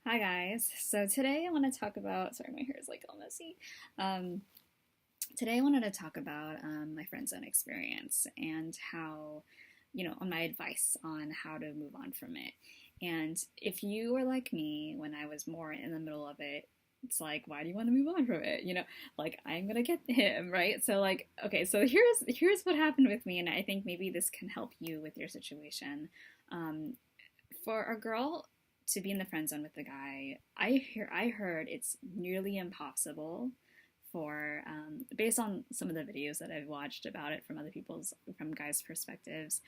Hi guys. So today I want to talk about, sorry, my hair is like all messy. Um, Today I wanted to talk about my friend zone experience and how, on my advice on how to move on from it. And if you were like me when I was more in the middle of it, it's like, why do you want to move on from it? Like I'm gonna get him, right? So like, okay, so here's what happened with me, and I think maybe this can help you with your situation. Um, for a girl to be in the friend zone with a guy, I heard it's nearly impossible for based on some of the videos that I've watched about it from guys' perspectives,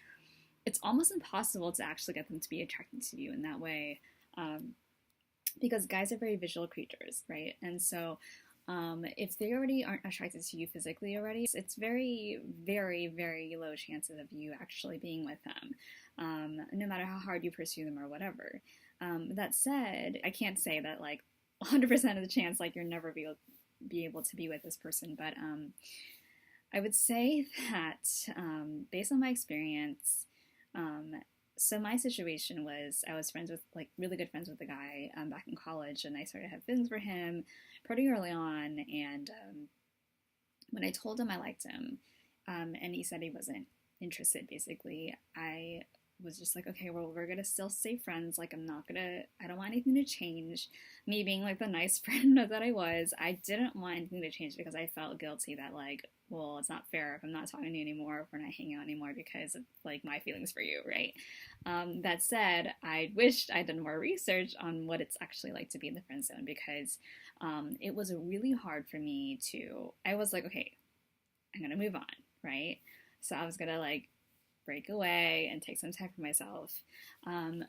it's almost impossible to actually get them to be attracted to you in that way, um, because guys are very visual creatures, right? And so if they already aren't attracted to you physically already, it's very, very, very low chances of you actually being with them, no matter how hard you pursue them or whatever. That said, I can't say that like 100% of the chance like you'll never be able to be with this person, but I would say that based on my experience, um, so my situation was I was friends with like really good friends with a guy back in college, and I started to have feelings for him pretty early on. And when I told him I liked him, and he said he wasn't interested, basically, I was just like, okay, well, we're gonna still stay friends. Like, I don't want anything to change. Me being like the nice friend that I was, I didn't want anything to change because I felt guilty that, like, well, it's not fair if I'm not talking to you anymore, if we're not hanging out anymore because of like my feelings for you, right? That said, I wished I'd done more research on what it's actually like to be in the friend zone because it was really hard for me to. I was like, okay, I'm gonna move on, right? So I was gonna like break away and take some time for myself.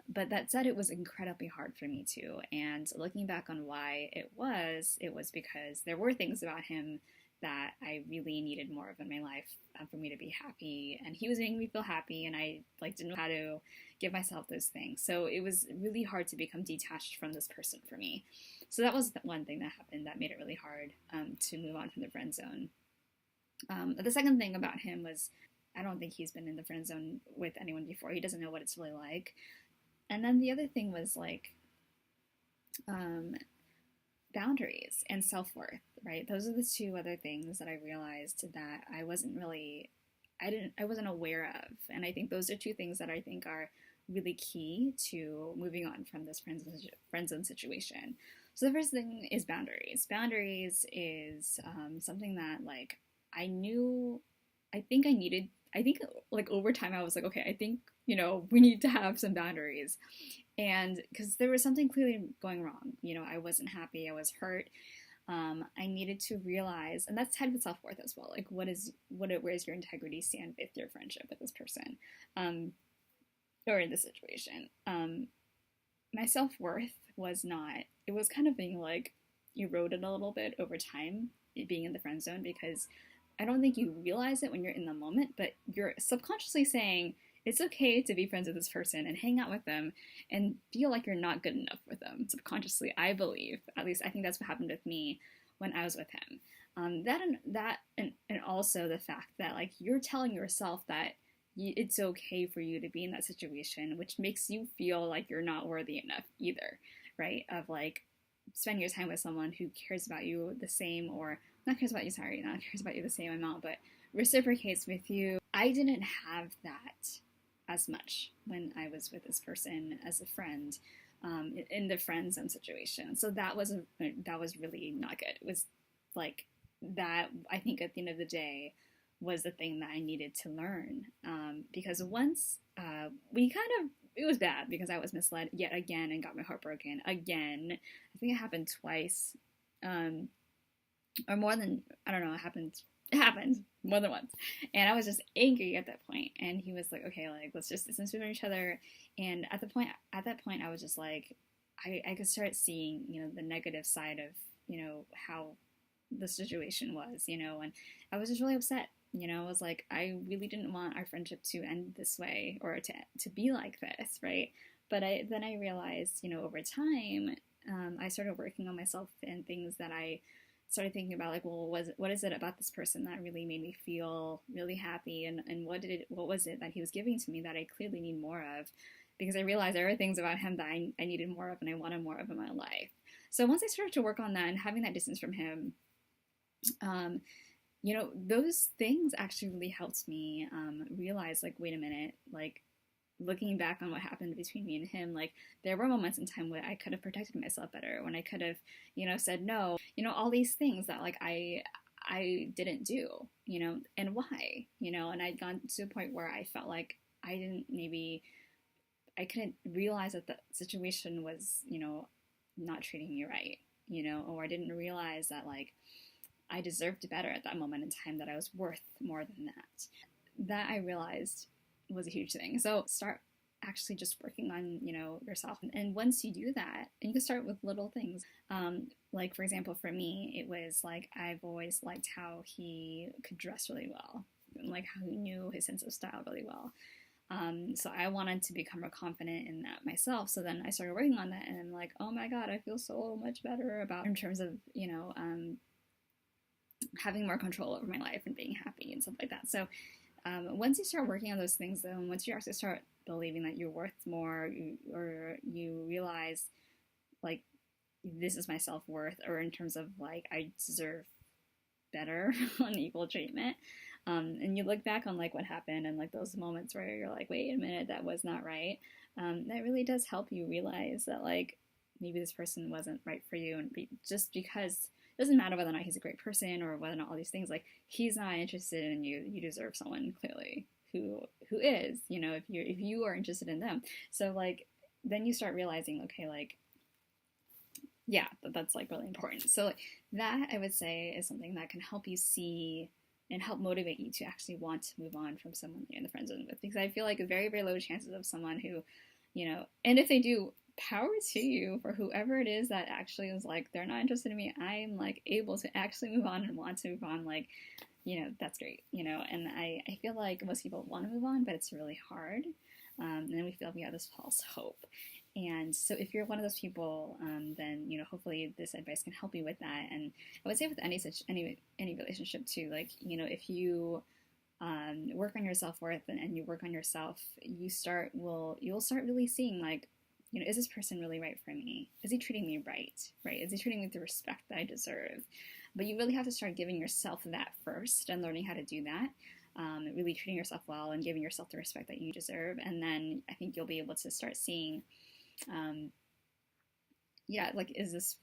But that said, it was incredibly hard for me too. And looking back on why it was because there were things about him that I really needed more of in my life for me to be happy. And he was making me feel happy, and I like didn't know how to give myself those things. So it was really hard to become detached from this person for me. So that was the one thing that happened that made it really hard to move on from the friend zone. The second thing about him was I don't think he's been in the friend zone with anyone before. He doesn't know what it's really like. And then the other thing was like um, boundaries and self worth, right? Those are the two other things that I realized that I wasn't aware of. And I think those are two things that I think are really key to moving on from this friend zone situation. So the first thing is boundaries. Boundaries is something that like I knew, I think I needed. I think like over time I was like, okay, I think we need to have some boundaries, and because there was something clearly going wrong. I wasn't happy. I was hurt. I needed to realize, and that's tied with self worth as well. Like, where's your integrity stand with your friendship with this person, um, or in this situation? My self worth was not. It was kind of being like eroded a little bit over time, being in the friend zone, because I don't think you realize it when you're in the moment, but you're subconsciously saying it's okay to be friends with this person and hang out with them and feel like you're not good enough with them. Subconsciously, I believe, at least I think that's what happened with me when I was with him. And also the fact that like you're telling yourself that it's okay for you to be in that situation, which makes you feel like you're not worthy enough either, right? Of like spending your time with someone who cares about you the same, or not cares about you, sorry, not cares about you the same amount, but reciprocates with you. I didn't have that as much when I was with this person as a friend, in the friend zone situation. So that was really not good. It was like that. I think at the end of the day was the thing that I needed to learn, because once we kind of it was bad because I was misled yet again and got my heart broken again. I think it happened twice, or more than I don't know. It happened more than once, and I was just angry at that point. And he was like, "Okay, like let's just distance from each other." And at that point, I was just like, I could start seeing the negative side of how the situation was, and I was just really upset. I was like, I really didn't want our friendship to end this way or to be like this, right? But then I realized, over time, I started working on myself and things that I started thinking about, like, well, what is it about this person that really made me feel really happy, and what was it that he was giving to me that I clearly need more of? because I realized there were things about him that I needed more of and I wanted more of in my life. So once I started to work on that and having that distance from him, um, those things actually really helped me realize, like, wait a minute, like, looking back on what happened between me and him, like, there were moments in time where I could have protected myself better, when I could have, said no, all these things that, like, I didn't do, and why, and I'd gone to a point where I felt like I couldn't realize that the situation was, not treating me right, or I didn't realize that, like, I deserved better at that moment in time, that I was worth more than that. That I realized was a huge thing. So start actually just working on, yourself. And once you do that, and you can start with little things. Like, for example, for me, it was like, I've always liked how he could dress really well, and like how he knew his sense of style really well. So I wanted to become more confident in that myself. So then I started working on that, and I'm like, oh my God, I feel so much better about, in terms of, having more control over my life and being happy and stuff like that. So once you start working on those things, then once you actually start believing that you're worth more, or you realize, like, this is my self-worth, or in terms of, like, I deserve better on equal treatment, and you look back on, like, what happened, and, like, those moments where you're like, wait a minute, that was not right, that really does help you realize that, like, maybe this person wasn't right for you, and just because it doesn't matter whether or not he's a great person, or whether or not all these things, like, he's not interested in you. You deserve someone, clearly, who is, if you are interested in them. So, like, then you start realizing, okay, like, yeah, that's, like, really important. So, like, that, I would say, is something that can help you see and help motivate you to actually want to move on from someone you're in the friend zone with. Because I feel like very, very low chances of someone who, and if they do, power to you, for whoever it is that actually is like, they're not interested in me, I'm, like, able to actually move on and want to move on, like, that's great, and I feel like most people want to move on, but it's really hard, and then we feel like we have this false hope. And so if you're one of those people, then, hopefully this advice can help you with that. And I would say with any relationship too, like, if you work on your self-worth, and you work on yourself, you'll start really seeing, like, is this person really right for me? Is he treating me right? Is he treating me with the respect that I deserve? But you really have to start giving yourself that first, and learning how to do that. Really treating yourself well and giving yourself the respect that you deserve. And then I think you'll be able to start seeing, like, is this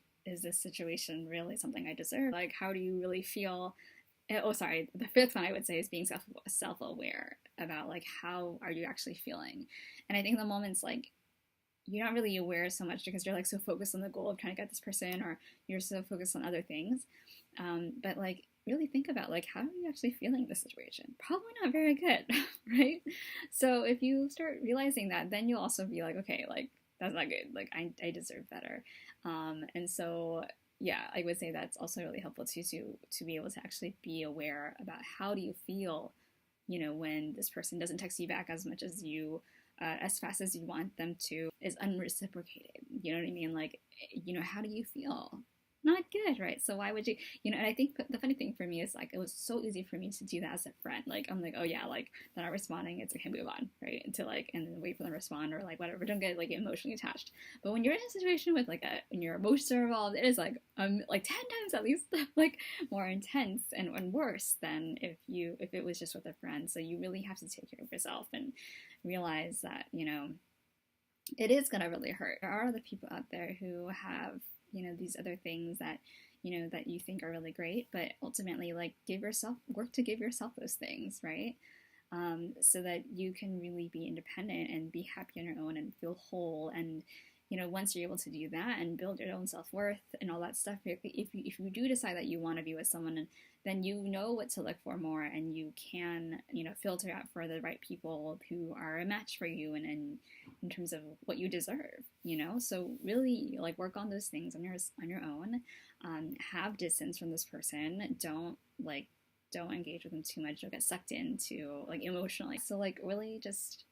situation really something I deserve? Like, how do you really feel? Oh, sorry. The fifth one I would say is being self-aware about, like, how are you actually feeling? And I think the moments, like, you're not really aware so much because you're, like, so focused on the goal of trying to get this person, or you're so focused on other things. But, like, really think about, like, how are you actually feeling this situation? Probably not very good, right? So if you start realizing that, then you'll also be like, okay, like, that's not good. Like, I deserve better. And so, yeah, I would say that's also really helpful too, to be able to actually be aware about how do you feel, when this person doesn't text you back as much as you, as fast as you want them to, is unreciprocated. You know what I mean? Like, how do you feel? Not good, right? So why would you, and I think the funny thing for me is, like, it was so easy for me to do that as a friend. Like, I'm like, oh yeah, like, they're not responding, it's okay, move on, right? Until, like, and then wait for them to respond, or, like, whatever. Don't get, like, emotionally attached. But when you're in a situation with, like, when your emotions are involved, it is, like 10 times at least, like, more intense and worse than if it was just with a friend. So you really have to take care of yourself and realize that, it is gonna really hurt. There are other people out there who have, these other things that, that you think are really great, but ultimately, like, work to give yourself those things, right? So that you can really be independent and be happy on your own and feel whole. And, once you're able to do that and build your own self-worth and all that stuff, if you do decide that you want to be with someone, then you know what to look for more, and you can, filter out for the right people who are a match for you, and in terms of what you deserve, So really, like, work on those things on your own. Have distance from this person. Don't engage with them too much. You'll get sucked into, like, emotionally. So, like, really just,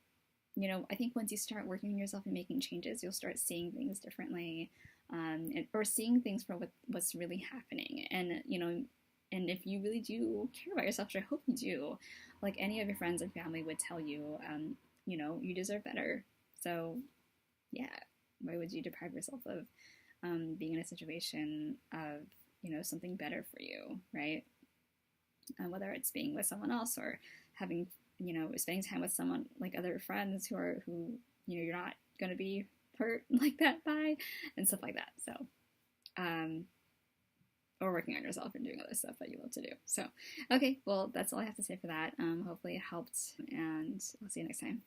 I think once you start working on yourself and making changes, you'll start seeing things differently, or seeing things for what's really happening. And, and if you really do care about yourself, which I hope you do, like any of your friends and family would tell you, you deserve better. So yeah, why would you deprive yourself of being in a situation of, something better for you, right? Whether it's being with someone else or having, spending time with someone like other friends who you're not going to be hurt like that by, and stuff like that. So, or working on yourself and doing other stuff that you love to do. So, okay, well, that's all I have to say for that. Hopefully it helped, and I'll see you next time.